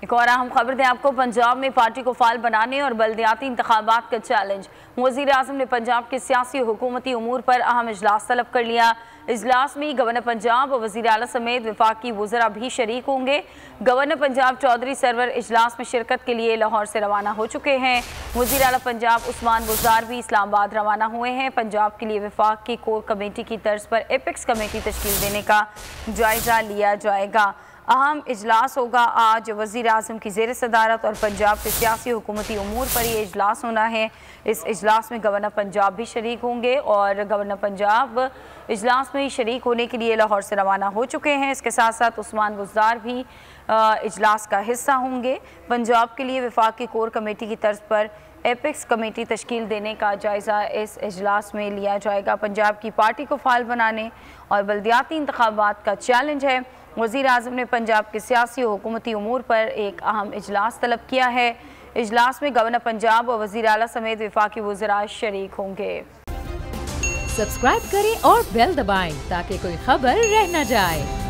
एक और अहम खबर दें आपको, पंजाब में पार्टी को फाल बनाने और बल्दियाती इंतखाबात का चैलेंज। वज़ीर आज़म ने पंजाब के सियासी हुकूमती उमूर पर अहम इजलास तलब कर लिया। इजलास में गवर्नर पंजाब और वज़ीर आला समेत वफाकी वज़रा भी शरीक होंगे। गवर्नर पंजाब चौधरी सरवर इजलास में शिरकत के लिए लाहौर से रवाना हो चुके हैं। वज़ीर आला पंजाब उस्मान बुज़दार भी इस्लामाबाद रवाना हुए हैं। पंजाब के लिए वफाक की कोर कमेटी की तर्ज पर एपेक्स कमेटी तश्कील देने का जायज़ा लिया जाएगा। अहम इजलास होगा आज वज़ीर आज़म की ज़ेर सदारत और पंजाब के सियासी हुकूमती उमूर पर यह इजलास होना है। इस इजलास में गवर्नर पंजाब भी शरीक होंगे और गवर्नर पंजाब इजलास में शरीक होने के लिए लाहौर से रवाना हो चुके हैं। इसके साथ साथ उस्मान बुज़दार भी इजलास का हिस्सा होंगे। पंजाब के लिए वफाकी कोर कमेटी की तर्ज पर एपेक्स कमेटी तश्कील देने का जायज़ा इस इजलास में लिया जाएगा। पंजाब की पार्टी को फाल बनाने और बल्दियाती इंतखाबात का चैलेंज है। वज़ीर आज़म ने पंजाब के सियासी और हुकूमती उमूर पर एक अहम इजलास तलब किया है। इजलास में गवर्नर पंजाब और वज़ीर आला समेत वफाकी वज़रा शरीक होंगे। सब्सक्राइब करें और बेल दबाएं ताकि कोई खबर रह न जाए।